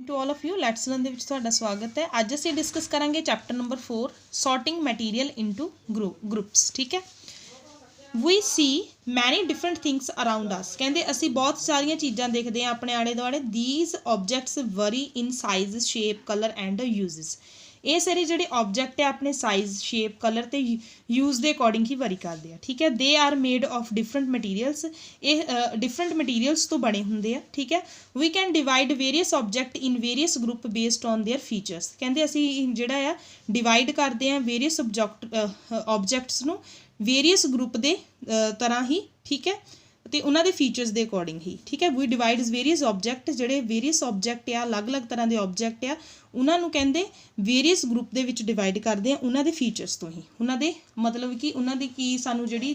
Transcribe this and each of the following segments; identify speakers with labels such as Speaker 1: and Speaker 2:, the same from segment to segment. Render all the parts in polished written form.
Speaker 1: To all of you let's learn दे विच तुहाडा स्वागत है। अज असीं डिस्कस करांगे chapter number 4 sorting material into groups. ठीक है, we see many different things around us. कहते असीं बहुत सारिया चीज़ां देखते हैं अपने आले दुआले। These objects vary in size shape colour and uses. ये सारे जोड़े ऑबजैक्ट है अपने साइज शेप कलर तो यूज़ के अकॉर्डिंग ही वरी करते हैं। ठीक है, they are made of different materials. ये डिफरेंट मटीरियल्स तो बने होंगे हैं। ठीक है, we can divide various object in various group based on their features. कहते असीं जिहड़ा आ डिवाइड करते हैं वेरीअस ऑबजैक्ट्स नूं वेरीअस ग्रुप के तरह ही। ठीक है, तो उन्होंने फीचर्स के अकॉर्डिंग ही। ठीक है, वी डिवाइड वेरीअस ऑबजैक्ट जोड़े वेरीअस ऑबजैक्ट आ अलग अलग तरह के ऑबजैक्ट आ उन्होंने कहते वेरीअस ग्रुप के विच डिवाइड करते हैं उन्होंने फीचर्स तो ही। उन्होंने मतलब कि उन्होंने की सानू जिहड़ी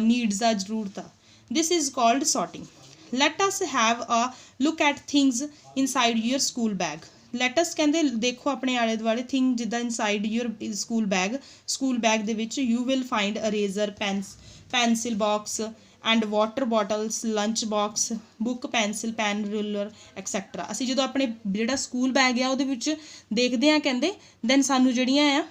Speaker 1: नीड्स आ जरूरत आ। This is called sorting. Let us have a look at things inside your school bag. Let's कहते देखो अपने आले दुआले थिंग जिदा इनसाइड योर स्कूल बैग दे विच you will find eraser pencil box and water bottles lunch box book pencil pen ruler etcetera. असी जो अपने जोड़ा स्कूल बैग आ वो देखते हैं कहते दैन सानू जड़ियाँ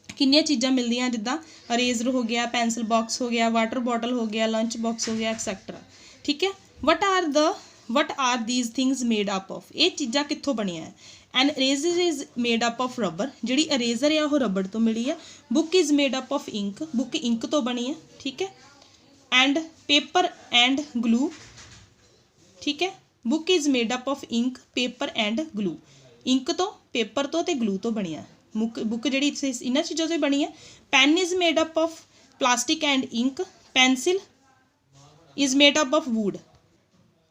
Speaker 1: किन्नियां चीज़ां मिलदियां जिद्दां अरेजर हो गया पेंसिल बॉक्स हो गया वाटर बॉटल हो गया लंच बॉक्स हो गया एक्सैक्ट्रा। ठीक है, what are these things made up of. ये चीज़ां कित्थों बनिया है। An eraser is made up of rubber. जिहड़ी अरेजर है वो रबड़ तो मिली है। Book is made up of ink. Book ink तो बनी है। ठीक है, एंड पेपर एंड ग्लू। ठीक है, book is made up of ink paper and glue. Ink तो पेपर तो ते ग्लू तो बनी है। बुक जी इन्होंने चीज़ों से बनी है। Pen is made up of plastic and ink. Pencil is made up of wood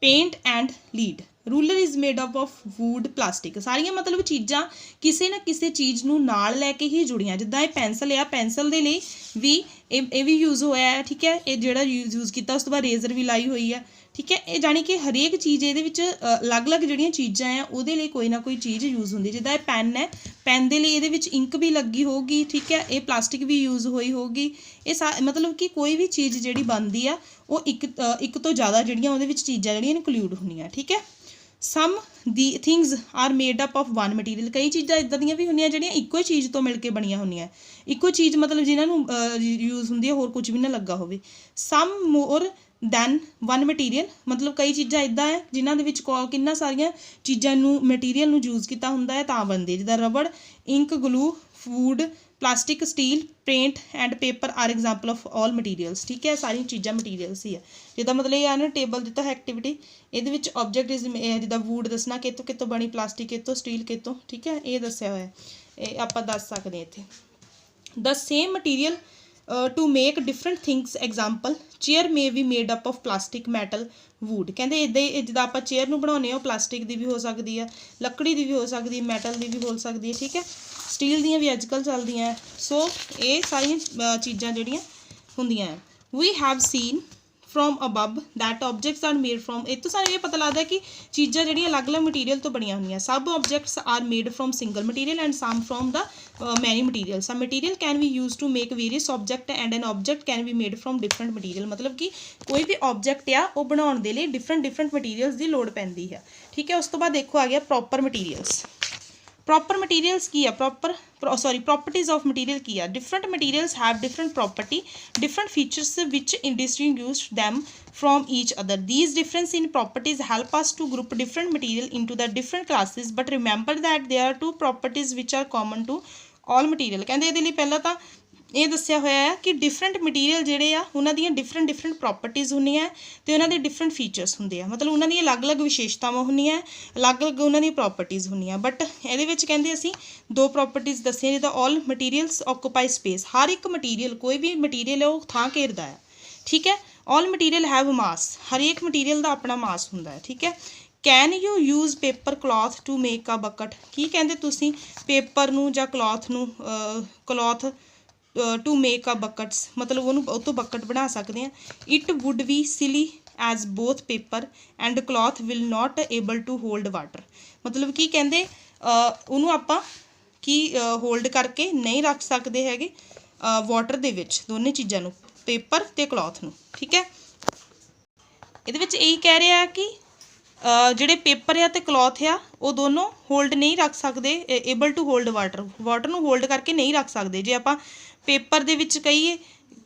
Speaker 1: paint and lead. Ruler is made up of wood plastic. सारिया मतलब चीज़ां किसी ना किसी चीज़ नूं नाल लैके ही जुड़ियां। जिद्दां ये पेंसिल आ पेंसिल दे लई भी ये भी यूज़ होया है। ठीक है, ये जिहड़ा यूज़ किया उस तो बाद रेजर भी लाई हुई है। ठीक है, ये जानी कि हरेक चीज़ ये अलग अलग जिहड़ियां चीज़ां हैं उहदे लई कोई ना कोई चीज़ यूज़ होंदी। जिद्दां ये पैन है पैन दे लई इहदे विच इंक भी लगी होगी। ठीक है, ये प्लास्टिक भी यूज़ होई होगी। ये मतलब कि कोई भी चीज़ जिहड़ी बनदी आ वो एक तो ज़्यादा जिहड़ियां उहदे विच चीज़ां जिहड़ियां इनकलूड होंदियां। ठीक है, some the things are made up of one material. कई चीज़ां इदां दियां भी होंदियां जिहड़ियां इक्को ही चीज़ तो मिल के बनिया होंदियां। इक्को चीज़ मतलब जिन्होंने यूज़ होंदी है होर कुछ भी ना लगा होवे। सम मोर दैन वन मटीरियल मतलब कई चीज़ां इदां है जिन्हां दे विच किन्ना सारियां चीज़ां नूं मटीरियल नूं यूज़ किया होंदा है तां बनदी। जिद्दां रबड़ ink glue food plastic steel paint and paper are example of all materials. ठीक है, सारी चीज़ां मटीरियल्स ही है। जिद्दां मतलब ये ना टेबल दिता है एक्टिविटी ये ऑबजैक्ट इज जिद्दां वुड दसना कितों कितों बनी प्लास्टिक कितों स्टील कितों। ठीक है, ये दस्या होया ये आपां दस सकते हैं इत्थे। The same material to make different things example chair may be made up of plastic metal wood. कहते इदां ही जिद्दां आपां चेयर नूं बनाउने प्लास्टिक की भी हो सकती है लकड़ी की भी हो सकती है मैटल की भी हो सकती है। ठीक है, स्टील दियां भी अजकल चलदियां है। सो ये सारियां चीज़ां जिहड़ियां हुंदियां है। We have seen from above that objects are made from. इस तो सानूं ये पता लगता है कि चीज़ां जिहड़ियां अलग अलग मटीरियल तो बनिया होंदियां। सब objects are made from single material and some from the many material. Some material can be use to make various object and an object can be made from different material. मतलब कि कोई भी ऑबजैक्ट आ वो बनाने के लिए डिफरेंट मटीरियल्स की लोड़ पैंदी है। ठीक है, उस तो बाद देखो आ गया प्रॉपर मटीरियल्स। प्रॉपर मटीरियल्स की है प्रॉपर्टीज ऑफ मटीरियल की है। Different materials have different property different features which distinguish them from each other. These difference in properties help us to group different material into the different classes but remember that there are two properties which are common to all material. कहते ये लिए पहला तो ये दस्या होया है कि डिफरेंट मटीरियल जिहड़े आ उन्हां दियां डिफरेंट प्रॉपर्टीज़ होंदियां ते उन्हां दे डिफरेंट फीचर्स होंदे आ। मतलब उन्हां दियां अलग अलग विशेषतावां होंदियां अलग अलग उन्हां दी प्रॉपर्टीज़ होंदियां। बट इहदे विच कहंदे असीं दो प्रॉपर्टीज़ दस्सियां जिद्दां ऑल मटीरियल्स ऑक्यूपाई स्पेस। हर एक मटीरियल कोई भी मटीरियल है वो थां घेरदा है। ठीक है, ऑल मटीरियल हैव मास। हर एक मटीरियल का अपना मास होंदा है। ठीक है, can you use paper cloth to make a bucket. की कहंदे तुसीं पेपर नूं जां cloth to make a buckets मतलब वो तो बकट बना सकते हैं। It would be silly as both paper and cloth will not able to hold water. मतलब कि कहंदे उन्होंने आपां की होल्ड करके नहीं रख सकते हैगे वाटर दे विच दोनों चीज़ों नूं पेपर ते क्लॉथ नूं। ठीक है, इहदे विच यही कह रहा है कि ਜਿਹੜੇ ਪੇਪਰ ਆ ਤੇ ਕਲੋਥ ਆ ਉਹ ਦੋਨੋਂ ਹੋਲਡ ਨਹੀਂ ਰੱਖ ਸਕਦੇ, ਏਬਲ ਟੂ ਹੋਲਡ ਵਾਟਰ ਨੂੰ ਹੋਲਡ ਕਰਕੇ ਨਹੀਂ ਰੱਖ ਸਕਦੇ। ਜੇ ਆਪਾਂ ਪੇਪਰ ਦੇ ਵਿੱਚ ਕਹੀਏ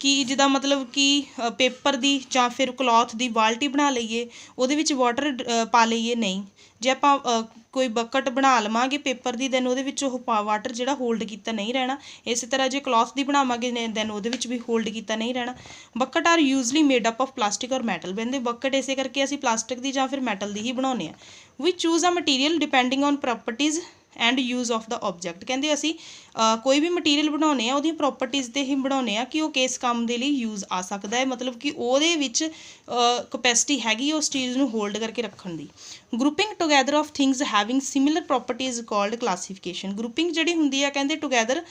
Speaker 1: ਕਿ ਜਿੱਦਾਂ ਮਤਲਬ ਕਿ ਪੇਪਰ ਦੀ ਜਾਂ ਫਿਰ ਕਲੋਥ ਦੀ ਬਾਲਟੀ ਬਣਾ ਲਈਏ, ਉਹਦੇ ਵਿੱਚ ਵਾਟਰ ਪਾ ਲਈਏ, ਨਹੀਂ। ਜੇ ਆਪਾਂ ਕੋਈ ਬਕਟ ਬਣਾ ਲਵਾਂਗੇ ਪੇਪਰ ਦੀ, ਦੈਨ ਉਹਦੇ ਵਿੱਚ ਉਹ ਵਾਟਰ ਜਿਹੜਾ ਹੋਲਡ ਕੀਤਾ ਨਹੀਂ ਰਹਿਣਾ। ਇਸੇ ਤਰ੍ਹਾਂ ਜੇ ਕਲੋਥ ਦੀ ਬਣਾਵਾਂਗੇ ਦੈਨ ਉਹਦੇ ਵਿੱਚ ਵੀ ਹੋਲਡ ਕੀਤਾ ਨਹੀਂ ਰਹਿਣਾ। Bucket are usually made up of plastic or metal. ਕਹਿੰਦੇ ਬਕਟ ਇਸੇ ਕਰਕੇ ਅਸੀਂ ਪਲਾਸਟਿਕ ਦੀ ਜਾਂ ਫਿਰ ਮੈਟਲ ਦੀ ਹੀ ਬਣਾਉਂਦੇ ਹਾਂ। We choose a material depending on properties and use of the object. ਕਹਿੰਦੇ ਅਸੀਂ ਕੋਈ ਵੀ ਮਟੀਰੀਅਲ ਬਣਾਉਂਦੇ ਆ ਉਹਦੀਆਂ ਪ੍ਰੋਪਰਟੀਜ਼ 'ਤੇ ਹੀ ਬਣਾਉਂਦੇ ਆ ਕਿ ਉਹ ਕਿਸ ਕੰਮ ਦੇ ਲਈ ਯੂਜ਼ ਆ ਸਕਦਾ ਹੈ, ਮਤਲਬ ਕਿ ਉਹਦੇ ਵਿੱਚ ਕਪੈਸਿਟੀ ਹੈਗੀ ਉਸ ਚੀਜ਼ ਨੂੰ ਹੋਲਡ ਕਰਕੇ ਰੱਖਣ ਦੀ। Grouping together of things having similar properties called classification. Grouping ਜਿਹੜੀ ਹੁੰਦੀ ਆ ਕਹਿੰਦੇ ਟੁਗੈਦਰ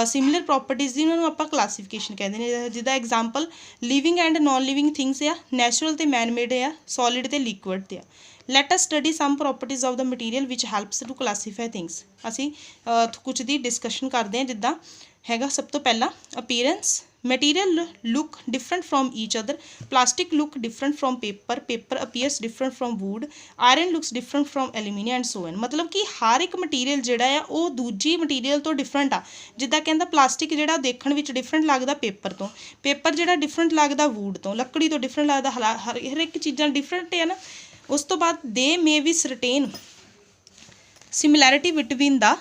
Speaker 1: ਸਿਮਿਲਰ ਪ੍ਰੋਪਰਟੀਜ਼ ਦੀ, ਉਹਨਾਂ ਨੂੰ ਆਪਾਂ ਕਲਾਸੀਫਿਕੇਸ਼ਨ ਕਹਿੰਦੇ ਨੇ। ਜਿੱਦਾਂ example living and non living things ਆ, ਨੈਚੁਰਲ ਅਤੇ ਮੈਨ ਮੇਡ ਆ, ਸੋਲਿਡ ਅਤੇ ਲਿਕੁਇਡ 'ਤੇ ਆ। Let us study some properties of the material which helps to classify things. ਅਸੀਂ ਕੁਝ ਦੀ ਡਿਸਕਸ਼ਨ ਕਰਦੇ ਹਾਂ। ਜਿੱਦਾਂ ਹੈਗਾ ਸਭ ਤੋਂ ਪਹਿਲਾਂ appearance. Material look different from each other. Plastic look different from paper, paper appears different from wood, iron looks different from aluminium and so on. ਮਤਲਬ ਕਿ ਹਰ ਇੱਕ ਮਟੀਰੀਅਲ ਜਿਹੜਾ ਆ ਉਹ ਦੂਜੀ ਮਟੀਰੀਅਲ ਤੋਂ ਡਿਫਰੈਂਟ ਆ। ਜਿੱਦਾਂ ਕਹਿੰਦਾ ਪਲਾਸਟਿਕ ਜਿਹੜਾ ਦੇਖਣ ਵਿੱਚ ਡਿਫਰੈਂਟ ਲੱਗਦਾ ਪੇਪਰ ਤੋਂ, ਪੇਪਰ ਜਿਹੜਾ ਡਿਫਰੈਂਟ ਲੱਗਦਾ ਵੂਡ ਤੋਂ, ਲੱਕੜੀ ਤੋਂ ਡਿਫਰੈਂਟ ਲੱਗਦਾ, ਹਰ ਇੱਕ ਚੀਜ਼ਾਂ ਡਿਫਰੈਂਟ ਹੈ ਨਾ। ਉਸ ਤੋਂ ਬਾਅਦ there may be certain similarity between the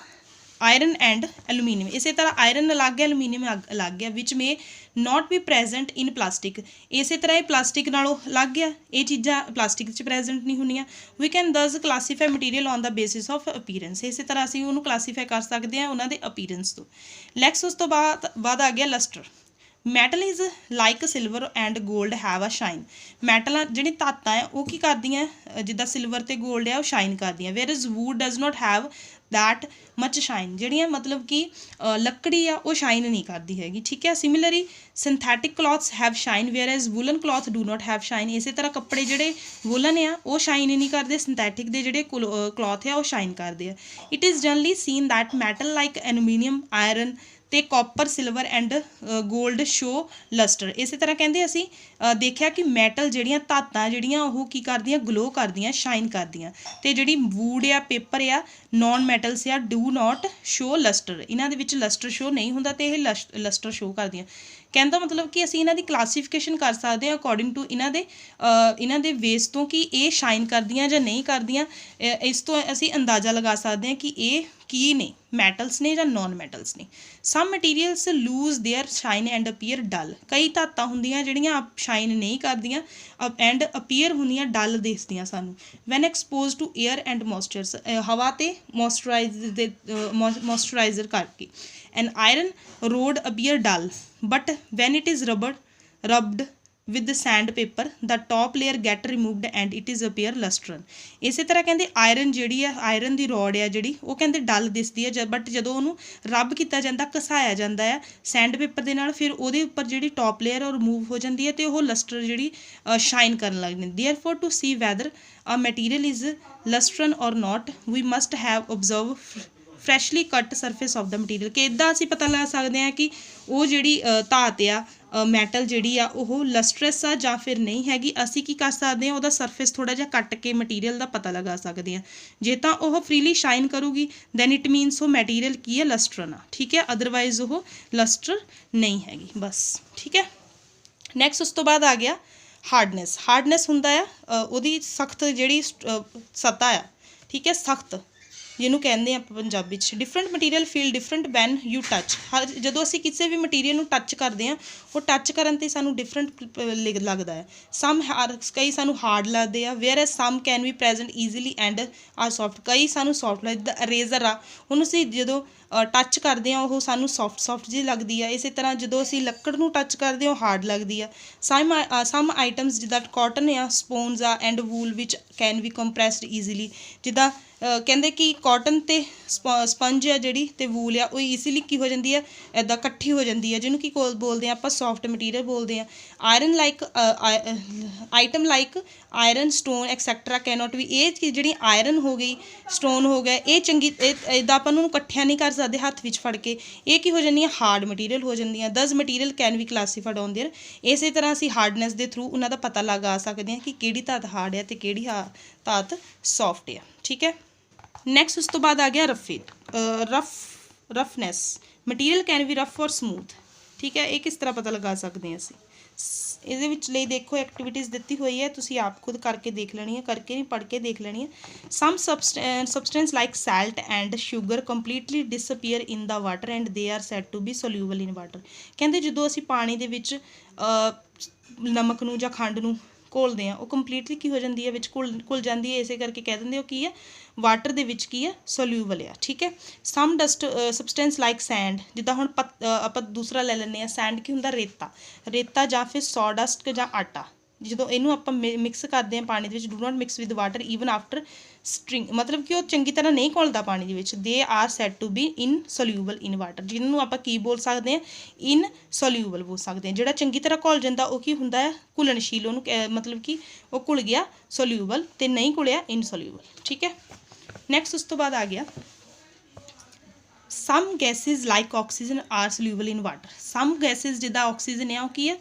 Speaker 1: iron and aluminium. ਇਸੇ ਤਰ੍ਹਾਂ ਆਇਰਨ ਅਲੱਗ ਹੈ, ਐਲੂਮੀਨੀਅਮ ਅਲੱਗ ਹੈ, which may not be present in plastic. ਇਸੇ ਤਰ੍ਹਾਂ ਇਹ ਪਲਾਸਟਿਕ ਨਾਲੋਂ ਅਲੱਗ ਆ, ਇਹ ਚੀਜ਼ਾਂ ਪਲਾਸਟਿਕ 'ਚ ਪ੍ਰੈਜੈਂਟ ਨਹੀਂ ਹੁੰਦੀਆਂ। We can thus classify material on the basis of appearance. ਇਸੇ ਤਰ੍ਹਾਂ ਅਸੀਂ ਉਹਨੂੰ ਕਲਾਸੀਫਾਈ ਕਰ ਸਕਦੇ ਹਾਂ ਉਹਨਾਂ ਦੇ ਅਪੀਅਰੈਂਸ ਤੋਂ। ਨੈਕਸਟ ਉਸ ਤੋਂ ਬਾਅਦ ਆ ਗਿਆ lustre. Metal is like silver and gold have a shine. Metal ਜਿਹੜੀ ਧਾਤਾਂ ਆ ਉਹ ਕੀ ਕਰਦੀਆਂ, ਜਿੱਦਾਂ ਸਿਲਵਰ ਅਤੇ ਗੋਲਡ ਆ ਉਹ ਸ਼ਾਈਨ ਕਰਦੀਆਂ। Where is wood does note have that much shine. ਜਿਹੜੀਆਂ ਮਤਲਬ ਕਿ ਲੱਕੜੀ ਆ ਉਹ ਸ਼ਾਈਨ ਨਹੀਂ ਕਰਦੀ ਹੈਗੀ, ਠੀਕ ਹੈ। Similarly synthetic clothes have shine where is woollen cloth do not have shine. ਇਸੇ ਤਰ੍ਹਾਂ ਕੱਪੜੇ ਜਿਹੜੇ ਵੂਲਨ ਆ ਉਹ ਸ਼ਾਈਨ ਨਹੀਂ ਕਰਦੇ, ਸਿੰਥੈਟਿਕ ਦੇ ਜਿਹੜੇ ਕਲੋਥ ਆ ਉਹ ਸ਼ਾਈਨ ਕਰਦੇ ਆ। It is generally seen that metal like aluminium, iron ਅਤੇ copper, silver and gold show lustre. ਇਸੇ ਤਰ੍ਹਾਂ ਕਹਿੰਦੇ ਅਸੀਂ ਦੇਖਿਆ ਕਿ ਮੈਟਲ ਜਿਹੜੀਆਂ ਧਾਤਾਂ ਜਿਹੜੀਆਂ ਉਹ ਕੀ ਕਰਦੀਆਂ, ਗਲੋ ਕਰਦੀਆਂ, ਸ਼ਾਈਨ ਕਰਦੀਆਂ। ਅਤੇ ਜਿਹੜੀ ਵੂਡ ਆ, ਪੇਪਰ ਆ, ਨੋਨ ਮੈਟਲਸ ਆ, ਡੂ ਨੋਟ ਸ਼ੋ ਲਸਟਰ। ਇਹਨਾਂ ਦੇ ਵਿੱਚ ਲਸਟਰ ਸ਼ੋ ਨਹੀਂ ਹੁੰਦਾ ਅਤੇ ਇਹ ਲਸਟਰ ਸ਼ੋ ਕਰਦੀਆਂ। ਕਹਿੰਦਾ ਮਤਲਬ ਕਿ ਅਸੀਂ ਇਹਨਾਂ ਦੀ ਕਲਾਸੀਫਿਕੇਸ਼ਨ ਕਰ ਸਕਦੇ ਹਾਂ ਅਕੋਰਡਿੰਗ ਟੂ ਇਹਨਾਂ ਦੇ ਵੇਸ ਤੋਂ ਕਿ ਇਹ ਸ਼ਾਈਨ ਕਰਦੀਆਂ ਜਾਂ ਨਹੀਂ ਕਰਦੀਆਂ। ਇਸ ਤੋਂ ਅਸੀਂ ਅੰਦਾਜ਼ਾ ਲਗਾ ਸਕਦੇ ਹਾਂ ਕਿ ਇਹ ਕੀ ਨੇ, ਮੈਟਲਸ ਨੇ ਜਾਂ ਨੋਨ ਮੈਟਲਸ ਨੇ। Some materials lose their shine and appear dull. ਕਈ ਧਾਤਾਂ ਹੁੰਦੀਆਂ ਜਿਹੜੀਆਂ ਸ਼ਾਈਨ ਨਹੀਂ ਕਰਦੀਆਂ ਐਂਡ ਅਪੀਅਰ ਹੁੰਦੀਆਂ ਡਲ ਦਿਸਦੀਆਂ ਸਾਨੂੰ। When expose to air and moistures, ਹਵਾ ਅਤੇ ਮੋਇਸਚਰਾਈਜ਼ਰ ਕਰਕੇ। An iron rod appear dull but when it is rubbed with the sandpaper the top layer get removed and it is appear lustrous। ਇਸੇ ਤਰ੍ਹਾਂ ਕਹਿੰਦੇ iron ਜਿਹੜੀ ਆ, iron ਦੀ road ਆ ਜਿਹੜੀ ਉਹ ਕਹਿੰਦੇ ਡਲ ਦਿਸਦੀ ਹੈ, ਬਟ ਜਦੋਂ ਉਹਨੂੰ ਰੱਬ ਕੀਤਾ ਜਾਂਦਾ, ਘਸਾਇਆ ਜਾਂਦਾ ਆ ਸੈਂਡ ਪੇਪਰ ਦੇ ਨਾਲ, ਫਿਰ ਉਹਦੇ ਉੱਪਰ ਜਿਹੜੀ ਟੌਪ ਲੇਅਰ ਉਹ ਰਿਮੂਵ ਹੋ ਜਾਂਦੀ ਹੈ ਅਤੇ ਉਹ ਲਸਟਰ ਜਿਹੜੀ ਸ਼ਾਈਨ ਕਰਨ ਲੱਗ ਜਾਂਦੀ। Therefore to see whether a material is lustrous or not we must have observe freshly cut surface of the material. ਕਿ ਇੱਦਾਂ ਅਸੀਂ ਪਤਾ ਲਾ ਸਕਦੇ ਹਾਂ ਕਿ ਉਹ ਜਿਹੜੀ ਧਾਤ ਆ, ਮੈਟਲ ਜਿਹੜੀ ਆ ਉਹ ਲਸਟਰਸ ਆ ਜਾਂ ਫਿਰ ਨਹੀਂ ਹੈਗੀ। ਅਸੀਂ ਕੀ ਕਰ ਸਕਦੇ ਹਾਂ, ਉਹਦਾ ਸਰਫੇਸ ਥੋੜ੍ਹਾ ਜਿਹਾ ਕੱਟ ਕੇ ਮਟੀਰੀਅਲ ਦਾ ਪਤਾ ਲਗਾ ਸਕਦੇ ਹਾਂ। ਜੇ ਤਾਂ ਉਹ ਫਰੀਲੀ ਸ਼ਾਈਨ ਕਰੂਗੀ ਦੈਨ ਇਟ ਮੀਨਸ ਉਹ ਮਟੀਰੀਅਲ ਕੀ ਹੈ, ਲਸਟਰਨ ਆ, ਠੀਕ ਹੈ। ਅਦਰਵਾਈਜ਼ ਉਹ ਲਸਟਰ ਨਹੀਂ ਹੈਗੀ, ਬਸ, ਠੀਕ ਹੈ। ਨੈਕਸਟ ਉਸ ਤੋਂ ਬਾਅਦ ਆ ਗਿਆ ਹਾਰਡਨੈਸ। ਹਾਰਡਨੈਸ ਹੁੰਦਾ ਆ ਉਹਦੀ ਸਖਤ ਜਿਹੜੀ ਸਤ੍ਹਾ ਆ, ਠੀਕ ਹੈ, ਸਖਤ ਜਿਹਨੂੰ ਕਹਿੰਦੇ ਆਪਾਂ ਪੰਜਾਬੀ 'ਚ। Different material feel different when you touch. ਜਦੋਂ ਅਸੀਂ ਕਿਸੇ ਵੀ ਮਟੀਰੀਅਲ ਨੂੰ ਟੱਚ ਕਰਦੇ ਹਾਂ ਉਹ ਟੱਚ ਕਰਨ 'ਤੇ ਸਾਨੂੰ ਡਿਫਰੈਂਟ ਲੱਗਦਾ ਹੈ। ਕਈ ਸਾਨੂੰ ਹਾਰਡ ਲੱਗਦੇ ਆ, whereas some can we present easily and are soft. ਕਈ ਸਾਨੂੰ ਸੋਫਟ ਲੱਗਦਾ, ਜਿੱਦਾਂ ਅਰੇਜ਼ਰ ਆ, ਉਹਨੂੰ ਅਸੀਂ ਜਦੋਂ ਟੱਚ ਕਰਦੇ ਹਾਂ ਉਹ ਸਾਨੂੰ ਸੋਫਟ ਜਿਹੀ ਲੱਗਦੀ ਆ। ਇਸੇ ਤਰ੍ਹਾਂ ਜਦੋਂ ਅਸੀਂ ਲੱਕੜ ਨੂੰ ਟੱਚ ਕਰਦੇ ਹਾਂ ਉਹ ਹਾਰਡ ਲੱਗਦੀ ਆ। ਸਮ ਆਈਟਮਸ ਜਿੱਦਾਂ ਕਾਟਨ ਆ, ਸਪੋਨਸ ਆ and wool which can be compressed easily. ਜਿੱਦਾਂ ਕਹਿੰਦੇ ਕਿ ਕਾਟਨ ਅਤੇ ਸਪੰਜ ਆ ਜਿਹੜੀ ਅਤੇ ਵੂਲ ਆ ਉਹ ਈਜ਼ੀਲੀ ਕੀ ਹੋ ਜਾਂਦੀ ਹੈ, ਇੱਦਾਂ ਇਕੱਠੀ ਹੋ ਜਾਂਦੀ ਹੈ, ਜਿਹਨੂੰ ਕੀ ਬੋਲਦੇ ਹਾਂ ਆਪਾਂ, ਸੋਫਟ ਮਟੀਰੀਅਲ ਬੋਲਦੇ ਹਾਂ। Iron like item like iron, stone etcetera cannot be. ਇਹ ਜਿਹੜੀ ਆਇਰਨ ਹੋ ਗਈ, ਸਟੋਨ ਹੋ ਗਿਆ, ਇਹ ਚੰਗੀ ਇੱਦਾਂ ਆਪਾਂ ਨੂੰ ਇਕੱਠਿਆਂ ਨਹੀਂ ਕਰ ਸਕਦੇ ਹੱਥ ਵਿੱਚ ਫੜ ਕੇ, ਇਹ ਕੀ ਹੋ ਜਾਂਦੀਆਂ, ਹਾਰਡ ਮਟੀਰੀਅਲ ਹੋ ਜਾਂਦੀਆਂ। Thus material can be classified on their. ਇਸੇ ਤਰ੍ਹਾਂ ਅਸੀਂ ਹਾਰਡਨੈਸ ਦੇ ਥਰੂ ਉਹਨਾਂ ਦਾ ਪਤਾ ਲਗਾ ਸਕਦੇ ਹਾਂ ਕਿ ਕਿਹੜੀ ਧਾਤ ਹਾਰਡ ਹੈ ਅਤੇ ਕਿਹੜੀ धात सॉफ्ट है, ठीक है। नैक्सट उस तो बाद आ गया रफनैस, मटीरियल कैन बी रफ और समूथ, ठीक है। ये किस तरह पता लगा सकते हैं असीं, ਇਹਦੇ ਵਿੱਚ ਲਈ ਦੇਖੋ ਐਕਟੀਵਿਟੀਜ਼ ਦਿੱਤੀ ਹੋਈ ਹੈ, ਤੁਸੀਂ ਆਪ ਖੁਦ ਕਰਕੇ ਦੇਖ ਲੈਣੀ ਹੈ, ਕਰਕੇ ਨਹੀਂ ਪੜ੍ਹ ਕੇ ਦੇਖ ਲੈਣੀ ਹੈ। Some substance like salt and sugar completely disappear in the water and they are said to be soluble in water. ਕਹਿੰਦੇ ਜਦੋਂ ਅਸੀਂ ਪਾਣੀ ਦੇ ਵਿੱਚ ਨਮਕ ਨੂੰ ਜਾਂ ਖੰਡ ਨੂੰ ਘੋਲਦੇ ਹਾਂ, ਉਹ ਕੰਪਲੀਟਲੀ ਕੀ ਹੋ ਜਾਂਦੀ ਹੈ, ਵਿੱਚ ਘੁਲ ਜਾਂਦੀ ਹੈ, ਇਸੇ ਕਰਕੇ ਕਹਿ ਦਿੰਦੇ ਹੋ ਕੀ ਹੈ, ਵਾਟਰ ਦੇ ਵਿੱਚ ਕੀ ਹੈ, ਸੋਲਿਊਬਲ ਆ, ਠੀਕ ਹੈ। ਸਮ ਡਸਟ ਸਬਸਟੈਂਸ ਲਾਈਕ ਸੈਂਡ, ਜਿੱਦਾਂ ਹੁਣ ਆਪਾਂ ਦੂਸਰਾ ਲੈ ਲੈਂਦੇ ਹਾਂ, ਸੈਂਡ ਕੀ ਹੁੰਦਾ, ਰੇਤਾ ਜਾਂ ਫਿਰ ਸੌਡਸਟ ਜਾਂ ਆਟਾ। ਜਦੋਂ ਇਹਨੂੰ ਆਪਾਂ ਮਿਕਸ ਕਰਦੇ ਹਾਂ ਪਾਣੀ ਦੇ ਵਿੱਚ, do not mix with water even after string, ਮਤਲਬ ਕਿ ਉਹ ਚੰਗੀ ਤਰ੍ਹਾਂ ਨਹੀਂ ਘੁਲਦਾ ਪਾਣੀ ਦੇ ਵਿੱਚ। They are said to be insoluble in water, ਜਿਹਨੂੰ ਆਪਾਂ ਕੀ ਬੋਲ ਸਕਦੇ ਹਾਂ, ਇਨ ਸੋਲਿਊਬਲ ਬੋਲ ਸਕਦੇ ਹਾਂ। ਜਿਹੜਾ ਚੰਗੀ ਤਰ੍ਹਾਂ ਘੁਲ ਜਾਂਦਾ ਉਹ ਕੀ ਹੁੰਦਾ ਹੈ, ਘੁਲਣਸ਼ੀਲ, ਉਹਨੂੰ ਮਤਲਬ ਕਿ ਉਹ ਘੁਲ ਗਿਆ ਸੋਲਿਊਬਲ, ਤੇ ਨਹੀਂ ਘੁਲਿਆ ਇਨਸੋਲਿਊਬਲ, ਠੀਕ ਹੈ। ਨੈਕਸਟ ਉਸ ਤੋਂ ਬਾਅਦ ਆ ਗਿਆ ਸਮ ਗੈਸਿਜ਼ like oxygen R soluble in water. ਸਮ ਗੈਸਿਜ਼ ਜਿੱਦਾਂ ਆਕਸੀਜਨ ਆ ਉਹ ਕੀ ਹੈ,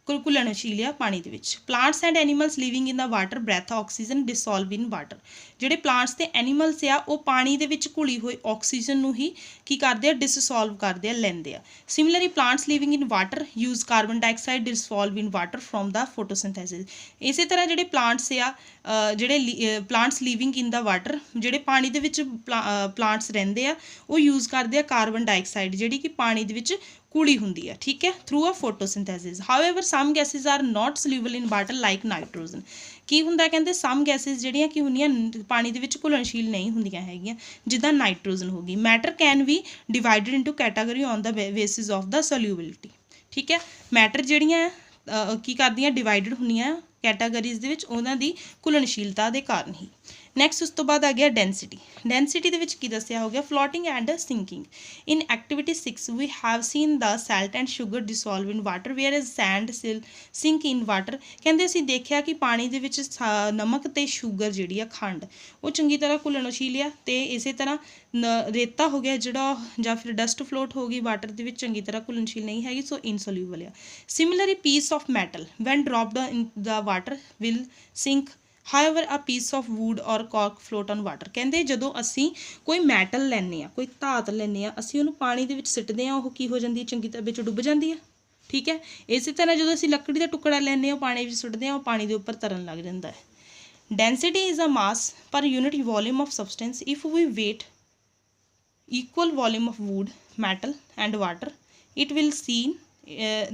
Speaker 1: ਘੁਲਣਸ਼ੀਲ ਆ ਪਾਣੀ ਦੇ ਵਿੱਚ। Plants and animals living in the water breath oxygen dissolve in water. ਜਿਹੜੇ ਪਲਾਂਟਸ ਤੇ ਐਨੀਮਲਸ ਆ ਉਹ ਪਾਣੀ ਦੇ ਵਿੱਚ ਘੁਲੀ ਹੋਈ ਆਕਸੀਜਨ ਨੂੰ ਹੀ ਕੀ ਕਰਦੇ ਆ, ਡਿਸਸੋਲਵ ਕਰਦੇ ਆ, ਲੈਂਦੇ ਆ। Similarly plants living in water use carbon dioxide dissolve in water from the photosynthesis. ਇਸੇ ਤਰ੍ਹਾਂ ਜਿਹੜੇ ਪਲਾਂਟਸ ਆ, ਜਿਹੜੇ plants living in the water, ਜਿਹੜੇ ਪਾਣੀ ਦੇ ਵਿੱਚ ਪਲਾਂਟਸ ਰਹਿੰਦੇ ਆ, ਉਹ ਯੂਜ਼ ਕਰਦੇ ਆ ਕਾਰਬਨ ਡਾਈਆਕਸਾਈਡ, ਜਿਹੜੀ ਕਿ ਪਾਣੀ ਦੇ ਵਿੱਚ ਘੁਲੀ ਹੁੰਦੀ ਹੈ, ਠੀਕ ਹੈ, through a photosynthesis. However some gases are not soluble in water like nitrogen. ਕੀ ਹੁੰਦਾ, ਕਹਿੰਦੇ ਸਮ ਗੈਸਿਜ਼ ਜਿਹੜੀਆਂ ਕੀ ਹੁੰਦੀਆਂ ਪਾਣੀ ਦੇ ਵਿੱਚ ਘੁਲਣਸ਼ੀਲ ਨਹੀਂ ਹੁੰਦੀਆਂ ਹੈਗੀਆਂ, ਜਿੱਦਾਂ ਨਾਈਟ੍ਰੋਜਨ ਹੋ ਗਈ। Matter can be divided into category on the basis of the solubility, ਠੀਕ ਹੈ। ਮੈਟਰ ਜਿਹੜੀਆਂ ਕੀ ਕਰਦੀਆਂ, ਡਿਵਾਈਡਡ ਹੁੰਦੀਆਂ ਕੈਟਾਗਰੀਜ਼ ਦੇ ਵਿੱਚ ਉਹਨਾਂ ਦੀ ਘੁਲਣਸ਼ੀਲਤਾ ਦੇ ਕਾਰਨ ਹੀ। ਨੈਕਸਟ ਉਸ ਤੋਂ ਬਾਅਦ ਆ ਗਿਆ ਡੈਂਸਿਟੀ। ਡੈਂਸਿਟੀ ਦੇ ਵਿੱਚ ਕੀ ਦੱਸਿਆ ਹੋ ਗਿਆ, floating and sinking. In activity 6 we have seen the salt and sugar dissolve in water where is sand sink in water. ਕਹਿੰਦੇ ਅਸੀਂ ਦੇਖਿਆ ਕਿ ਪਾਣੀ ਦੇ ਵਿੱਚ ਨਮਕ ਅਤੇ ਸ਼ੂਗਰ ਜਿਹੜੀ ਆ, ਖੰਡ, ਉਹ ਚੰਗੀ ਤਰ੍ਹਾਂ ਘੁਲਣਸ਼ੀਲ ਆ, ਅਤੇ ਇਸੇ ਤਰ੍ਹਾਂ ਰੇਤਾ ਹੋ ਗਿਆ ਜਿਹੜਾ, ਜਾਂ ਫਿਰ ਡਸਟ ਫਲੋਟ ਹੋ ਗਈ ਵਾਟਰ ਦੇ ਵਿੱਚ, ਚੰਗੀ ਤਰ੍ਹਾਂ ਘੁਲਣਸ਼ੀਲ ਨਹੀਂ ਹੈਗੀ, ਸੋ ਇਨਸੋਲਿਊਬਲ ਆ। Similarly piece of metal when dropped in the water will sink, however a piece of wood or cork float on water. ਕਹਿੰਦੇ ਜਦੋਂ ਅਸੀਂ ਕੋਈ ਮੈਟਲ ਲੈਂਦੇ ਹਾਂ, ਕੋਈ ਧਾਤ ਲੈਂਦੇ ਹਾਂ, ਅਸੀਂ ਉਹਨੂੰ ਪਾਣੀ ਦੇ ਵਿੱਚ ਸਿੱਟਦੇ ਹਾਂ, ਉਹ ਕੀ ਹੋ ਜਾਂਦੀ ਹੈ, ਚੰਗੀ ਤਰ੍ਹਾਂ ਵਿੱਚ ਡੁੱਬ ਜਾਂਦੀ ਹੈ, ਠੀਕ ਹੈ। ਇਸੇ ਤਰ੍ਹਾਂ ਜਦੋਂ ਅਸੀਂ ਲੱਕੜੀ ਦਾ ਟੁਕੜਾ ਲੈਂਦੇ ਹਾਂ, ਉਹ ਪਾਣੀ ਵਿੱਚ ਸੁੱਟਦੇ ਹਾਂ, ਉਹ ਪਾਣੀ ਦੇ ਉੱਪਰ ਤਰਨ ਲੱਗ ਜਾਂਦਾ ਹੈ। Density is a mass per unit volume of substance. If we weigh equal volume of wood, metal and water, it will see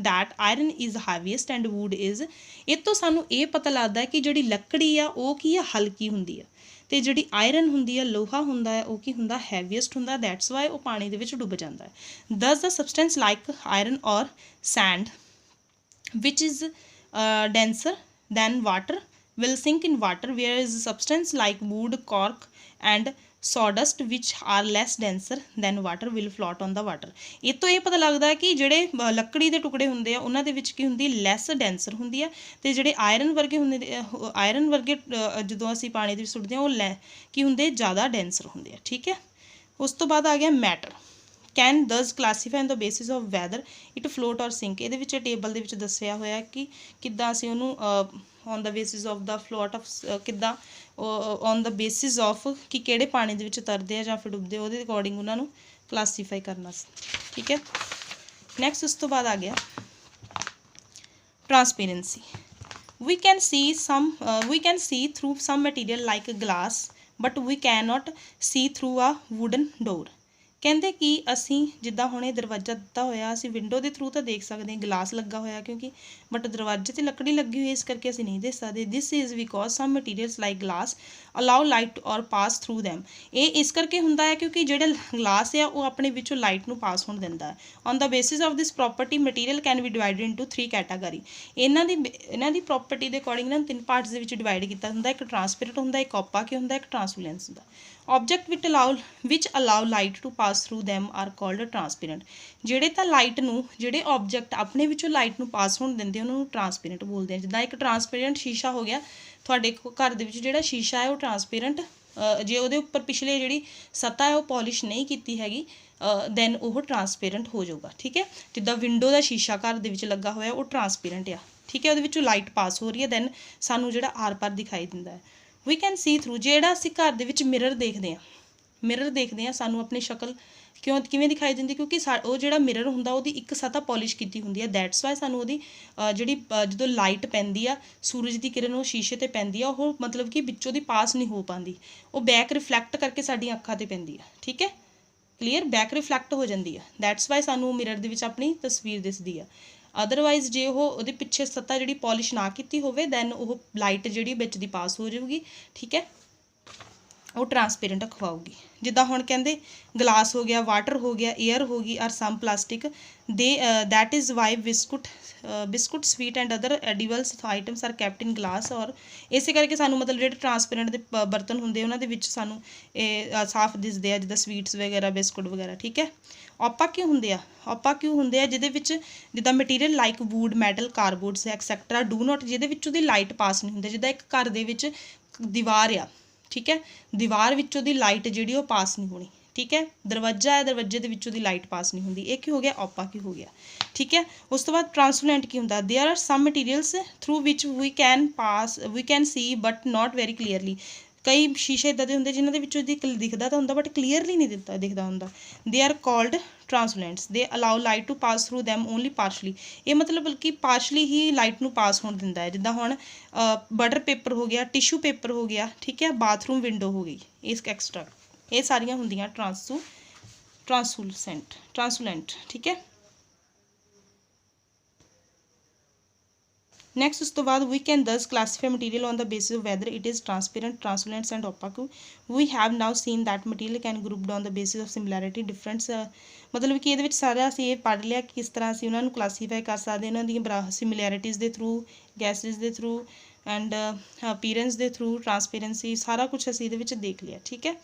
Speaker 1: that iron is heaviest and wood is। ਇਹ ਤੋਂ ਸਾਨੂੰ ਇਹ ਪਤਾ ਲੱਗਦਾ ਹੈ ਕਿ ਜਿਹੜੀ ਲੱਕੜੀ ਆ ਉਹ ਕੀ ਆ, ਹਲਕੀ ਹੁੰਦੀ ਆ, ਅਤੇ ਜਿਹੜੀ ਆਇਰਨ ਹੁੰਦੀ ਆ, ਲੋਹਾ ਹੁੰਦਾ ਹੈ, ਉਹ ਕੀ ਹੁੰਦਾ, ਹੈਵੀਐਸਟ ਹੁੰਦਾ। ਦੈਟਸ ਵਾਈ ਉਹ ਪਾਣੀ ਦੇ ਵਿੱਚ ਡੁੱਬ ਜਾਂਦਾ ਹੈ। Thus the substance like iron or sand which is denser than water will sink in water, whereas substance like wood, cork and sawdust which are less denser than water will float on the water। ਇਹ ਤੋਂ ਇਹ ਪਤਾ ਲੱਗਦਾ ਹੈ ਕਿ ਜਿਹੜੇ ਲੱਕੜੀ ਦੇ ਟੁਕੜੇ ਹੁੰਦੇ ਆ ਉਹਨਾਂ ਦੇ ਵਿੱਚ ਕੀ ਹੁੰਦੀ, ਲੈਸ ਡੈਂਸਰ ਹੁੰਦੀ ਆ, ਅਤੇ ਜਿਹੜੇ ਆਇਰਨ ਵਰਗੇ ਹੁੰਦੇ, ਆਇਰਨ ਵਰਗੇ ਜਦੋਂ ਅਸੀਂ ਪਾਣੀ ਦੇ ਵਿੱਚ ਸੁੱਟਦੇ ਹਾਂ, ਉਹ ਕੀ ਹੁੰਦੇ, ਜ਼ਿਆਦਾ ਡੈਂਸਰ ਹੁੰਦੇ ਆ, ਠੀਕ ਹੈ। ਉਸ ਤੋਂ ਬਾਅਦ ਆ ਗਿਆ matter can thus classify on the basis of whether it float or sink. ਇਹਦੇ ਵਿੱਚ ਟੇਬਲ ਦੇ ਵਿੱਚ ਦੱਸਿਆ ਹੋਇਆ ਕਿ ਕਿੱਦਾਂ ਅਸੀਂ ਉਹਨੂੰ on the basis of the float of, ਕਿੱਦਾਂ ਔਨ ਦਾ ਬੇਸਿਸ ਆਫ ਕਿ ਕਿਹੜੇ ਪਾਣੀ ਦੇ ਵਿੱਚ ਤਰਦੇ ਆ ਜਾਂ ਫਿਰ ਡੁੱਬਦੇ, ਉਹਦੇ ਅਕੋਰਡਿੰਗ ਉਹਨਾਂ ਨੂੰ ਕਲਾਸੀਫਾਈ ਕਰਨਾ ਸੀ, ਠੀਕ ਹੈ। ਨੈਕਸਟ ਉਸ ਤੋਂ ਬਾਅਦ ਆ ਗਿਆ transparency. we can see through some material like glass but we cannot see through a wooden door। ਕਹਿੰਦੇ ਕਿ ਅਸੀਂ ਜਿੱਦਾਂ ਹੁਣ ਇਹ ਦਰਵਾਜ਼ਾ ਦਿੱਤਾ ਹੋਇਆ, ਅਸੀਂ ਵਿੰਡੋ ਦੇ ਥਰੂ ਤਾਂ ਦੇਖ ਸਕਦੇ ਹਾਂ, ਗਲਾਸ ਲੱਗਾ ਹੋਇਆ ਕਿਉਂਕਿ, ਬਟ ਦਰਵਾਜ਼ੇ 'ਤੇ ਲੱਕੜੀ ਲੱਗੀ ਹੋਈ, ਇਸ ਕਰਕੇ ਅਸੀਂ ਨਹੀਂ ਦੇਖ ਸਕਦੇ। This is because some materials like glass allow light or pass through them. ਇਹ ਇਸ ਕਰਕੇ ਹੁੰਦਾ ਹੈ ਕਿਉਂਕਿ ਜਿਹੜੇ ਗਲਾਸ ਆ ਉਹ ਆਪਣੇ ਵਿੱਚੋਂ ਲਾਈਟ ਨੂੰ ਪਾਸ ਹੋਣ ਦਿੰਦਾ ਹੈ। On the basis of this property material can be divided into 3 category. ਇਹਨਾਂ ਦੀ ਪ੍ਰੋਪਰਟੀ ਦੇ ਅਕੋਰਡਿੰਗ ਨਾ 3 ਪਾਰਟਸ ਦੇ ਵਿੱਚ ਡਿਵਾਈਡ ਕੀਤਾ ਹੁੰਦਾ। ਇੱਕ ਟਰਾਂਸਪੇਰੈਂਟ ਹੁੰਦਾ, ਇੱਕ ਓਪਾਕ ਹੁੰਦਾ, ਇੱਕ ਟਰਾਂਸਲੂਸੈਂਟ ਹੁੰਦਾ। object which allow light to pass through them are called transparent। ਜਿਹੜੇ ਤਾਂ ਲਾਈਟ ਨੂੰ, ਜਿਹੜੇ ਆਬਜੈਕਟ ਆਪਣੇ ਵਿੱਚੋਂ ਲਾਈਟ ਨੂੰ ਪਾਸ ਹੋਣ ਦਿੰਦੇ ਉਹਨਾਂ ਨੂੰ ਟਰਾਂਸਪੇਰੈਂਟ ਬੋਲਦੇ ਆ। ਜਿੱਦਾਂ ਇੱਕ ਟਰਾਂਸਪੇਰੈਂਟ ਸ਼ੀਸ਼ਾ ਹੋ ਗਿਆ, ਤੁਹਾਡੇ ਘਰ ਦੇ ਵਿੱਚ ਜਿਹੜਾ ਸ਼ੀਸ਼ਾ ਹੈ ਉਹ ਟਰਾਂਸਪੇਰੈਂਟ, ਜੇ ਉਹਦੇ ਉੱਪਰ ਪਿਛਲੇ ਜਿਹੜੀ ਸਤ੍ਹਾ ਹੈ ਉਹ ਪੋਲਿਸ਼ ਨਹੀਂ ਕੀਤੀ ਹੈਗੀ, ਦੈਨ ਉਹ ਟਰਾਂਸਪੇਰੈਂਟ ਹੋ ਜਾਊਗਾ, ਠੀਕ ਹੈ। ਜਿੱਦਾਂ ਵਿੰਡੋ ਦਾ ਸ਼ੀਸ਼ਾ ਘਰ ਦੇ ਵਿੱਚ ਲੱਗਾ ਹੋਇਆ ਉਹ ਟਰਾਂਸਪੇਰੈਂਟ ਆ, ਠੀਕ ਹੈ, ਉਹਦੇ ਵਿੱਚੋਂ ਲਾਈਟ ਪਾਸ ਹੋ ਰਹੀ ਹੈ, ਦੈਨ ਸਾਨੂੰ ਜਿਹੜਾ ਆਰ ਪਾਰ ਦਿਖਾਈ ਦਿੰਦਾ ਹੈ। ਵੀ ਕੈਨ ਸੀ ਥਰੂ, ਜਿਹੜਾ ਅਸੀਂ ਘਰ ਦੇ ਵਿੱਚ ਮਿਰਰ ਦੇਖਦੇ ਹਾਂ ਸਾਨੂੰ ਆਪਣੀ ਸ਼ਕਲ ਕਿਵੇਂ ਦਿਖਾਈ ਦਿੰਦੀ, ਕਿਉਂਕਿ ਉਹ ਜਿਹੜਾ ਮਿਰਰ ਹੁੰਦਾ ਉਹਦੀ ਇੱਕ ਸਤ੍ਹਾ ਪੋਲਿਸ਼ ਕੀਤੀ ਹੁੰਦੀ ਹੈ। ਦੈਟਸ ਵਾਈ ਸਾਨੂੰ ਉਹਦੀ ਜਿਹੜੀ ਜਦੋਂ ਲਾਈਟ ਪੈਂਦੀ ਆ ਸੂਰਜ ਦੀ ਕਿਰਨ ਉਹ ਸ਼ੀਸ਼ੇ 'ਤੇ ਪੈਂਦੀ ਆ, ਉਹ ਮਤਲਬ ਕਿ ਵਿੱਚੋਂ ਦੀ ਪਾਸ ਨਹੀਂ ਹੋ ਪਾਉਂਦੀ, ਉਹ ਬੈਕ ਰਿਫਲੈਕਟ ਕਰਕੇ ਸਾਡੀਆਂ ਅੱਖਾਂ 'ਤੇ ਪੈਂਦੀ ਆ। ਠੀਕ ਹੈ, ਕਲੀਅਰ, ਬੈਕ ਰਿਫਲੈਕਟ ਹੋ ਜਾਂਦੀ ਆ। ਦੈਟਸ ਵਾਈ ਸਾਨੂੰ ਮਿਰਰ ਦੇ ਵਿੱਚ ਆਪਣੀ ਤਸਵੀਰ ਦਿਸਦੀ ਆ। ਅਦਰਵਾਈਜ਼ ਜੇ ਉਹਦੇ ਪਿੱਛੇ ਸਤ੍ਹਾ ਜਿਹੜੀ ਪੋਲਿਸ਼ ਨਾ ਕੀਤੀ ਹੋਵੇ ਦੈਨ ਉਹ ਲਾਈਟ ਜਿਹੜੀ ਵਿੱਚ ਦੀ ਪਾਸ ਹੋ ਜਾਊਗੀ। ਠੀਕ ਹੈ, ਉਹ ਟਰਾਂਸਪੇਰੈਂਟ ਅਖਵਾਊਗੀ। ਜਿੱਦਾਂ ਹੁਣ ਕਹਿੰਦੇ ਗਲਾਸ ਹੋ ਗਿਆ, ਵਾਟਰ ਹੋ ਗਿਆ, ਏਅਰ ਹੋ ਗਈ, or some plastic that is why biscuit sweet and other edibles items are kept in glass. ਔਰ ਇਸੇ ਕਰਕੇ ਸਾਨੂੰ ਮਤਲਬ ਜਿਹੜੇ ਟਰਾਂਸਪੇਰੈਂਟ ਦੇ ਬਰਤਨ ਹੁੰਦੇ ਉਹਨਾਂ ਦੇ ਵਿੱਚ ਸਾਨੂੰ ਇਹ ਸਾਫ਼ ਦਿਸਦੇ ਆ, ਜਿੱਦਾਂ ਸਵੀਟਸ ਵਗੈਰਾ, ਬਿਸਕੁਟ ਵਗੈਰਾ। ਠੀਕ ਹੈ, opaque ਹੁੰਦੇ ਆ ਜਿਹਦੇ ਵਿੱਚ ਜਿੱਦਾਂ material like wood, metal, cardboards etcetera do not, ਜਿਹਦੇ ਵਿੱਚੋਂ ਦੀ ਲਾਈਟ ਪਾਸ ਨਹੀਂ ਹੁੰਦੀ। ਜਿੱਦਾਂ ਇੱਕ ਘਰ ਦੇ ਵਿੱਚ ਦੀਵਾਰ ਆ, ਠੀਕ ਹੈ, ਦੀਵਾਰ ਵਿੱਚੋਂ ਦੀ ਲਾਈਟ ਜਿਹੜੀ ਉਹ ਪਾਸ ਨਹੀਂ ਹੋਣੀ। ਠੀਕ ਹੈ, ਦਰਵਾਜ਼ਾ ਹੈ, ਦਰਵਾਜ਼ੇ ਦੇ ਵਿੱਚੋਂ ਦੀ ਲਾਈਟ ਪਾਸ ਨਹੀਂ ਹੁੰਦੀ। ਇਹ ਕੀ ਹੋ ਗਿਆ, opaque ਹੋ ਗਿਆ। ਠੀਕ ਹੈ, ਉਸ ਤੋਂ ਬਾਅਦ ਟਰਾਂਸਲੂਸੈਂਟ ਕੀ ਹੁੰਦਾ, there are some materials through which we can see but not very clearly. ਕਈ ਸ਼ੀਸ਼ੇ ਇੱਦਾਂ ਦੇ ਹੁੰਦੇ ਜਿਨ੍ਹਾਂ ਦੇ ਵਿੱਚੋਂ ਦਿਖਦਾ ਤਾਂ ਹੁੰਦਾ ਬਟ ਕਲੀਅਰਲੀ ਨਹੀਂ ਦਿਖਦਾ ਹੁੰਦਾ। They are called translucents, they allow light to pass through them only partially. ਇਹ ਮਤਲਬ ਕਿ ਪਾਰਸ਼ਲੀ ਹੀ ਲਾਈਟ ਨੂੰ ਪਾਸ ਹੋਣ ਦਿੰਦਾ ਹੈ। ਜਿੱਦਾਂ ਹੁਣ ਬਟਰ ਪੇਪਰ ਹੋ ਗਿਆ, ਟਿਸ਼ੂ ਪੇਪਰ ਹੋ ਗਿਆ, ਠੀਕ ਹੈ, ਬਾਥਰੂਮ ਵਿੰਡੋ ਹੋ ਗਈ, ਇਸ ਐਕਸਟਰਾ ਇਹ ਸਾਰੀਆਂ ਹੁੰਦੀਆਂ ਟਰਾਂਸਲੂਸੈਂਟ। ਠੀਕ ਹੈ, ਨੈਕਸਟ ਉਸ ਤੋਂ ਬਾਅਦ we can thus classify material on the basis of whether it is transparent, translucent and opaque। We have now seen that material can grouped on the basis of similarity difference. ਮਤਲਬ ਕਿ ਇਹਦੇ ਵਿੱਚ ਸਾਰਾ ਅਸੀਂ ਇਹ ਪੜ੍ਹ ਲਿਆ ਕਿ ਕਿਸ ਤਰ੍ਹਾਂ ਅਸੀਂ ਉਹਨਾਂ ਨੂੰ ਕਲਾਸੀਫਾਈ ਕਰ ਸਕਦੇ, ਉਹਨਾਂ ਦੀਆਂ ਸਿਮਿਲੈਰਿਟੀਜ਼ ਦੇ ਥਰੂ, ਗੈਸਿਸ ਦੇ ਥਰੂ ਐਂਡ ਅਪੀਅਰੈਂਸ ਦੇ ਥਰੂ, ਟਰਾਂਸਪੇਰੈਂਸੀ, ਸਾਰਾ ਕੁਛ ਅਸੀਂ ਇਹਦੇ ਵਿੱਚ ਦੇਖ ਲਿਆ। ਠੀਕ ਹੈ,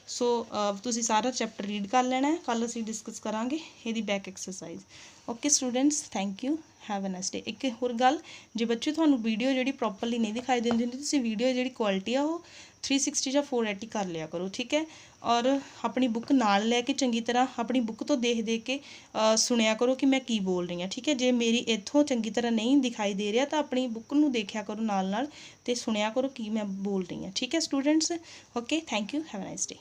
Speaker 1: ਸੋ ਤੁਸੀਂ ਸਾਰਾ ਚੈਪਟਰ ਰੀਡ ਕਰ ਲੈਣਾ ਹੈ। ਕੱਲ੍ਹ ਅਸੀਂ ਡਿਸਕਸ ਕਰਾਂਗੇ ਇਹਦੀ back exercise. Okay students, thank you, have a nice day. ਇੱਕ ਹੋਰ ਗੱਲ, ਜੇ ਬੱਚੇ ਤੁਹਾਨੂੰ ਵੀਡੀਓ ਜਿਹੜੀ ਪ੍ਰੋਪਰਲੀ ਨਹੀਂ ਦਿਖਾਈ ਦਿੰਦੀ ਹੁੰਦੀ, ਤੁਸੀਂ ਵੀਡੀਓ ਜਿਹੜੀ ਕੁਆਲਿਟੀ ਆ ਉਹ 360 ਜਾਂ 480 ਕਰ ਲਿਆ ਕਰੋ। ਠੀਕ ਹੈ, ਔਰ ਆਪਣੀ ਬੁੱਕ ਨਾਲ ਲੈ ਕੇ ਚੰਗੀ ਤਰ੍ਹਾਂ ਆਪਣੀ ਬੁੱਕ ਤੋਂ ਦੇਖ ਕੇ ਸੁਣਿਆ ਕਰੋ ਕਿ ਮੈਂ ਕੀ ਬੋਲ ਰਹੀ ਹਾਂ। ਠੀਕ ਹੈ, ਜੇ ਮੇਰੀ ਇੱਥੋਂ ਚੰਗੀ ਤਰ੍ਹਾਂ ਨਹੀਂ ਦਿਖਾਈ ਦੇ ਰਿਹਾ ਤਾਂ ਆਪਣੀ ਬੁੱਕ ਨੂੰ ਦੇਖਿਆ ਕਰੋ ਨਾਲ ਅਤੇ ਸੁਣਿਆ ਕਰੋ ਕੀ ਮੈਂ ਬੋਲ ਰਹੀ ਹਾਂ। ਠੀਕ ਹੈ students, okay, thank you, have a nice day.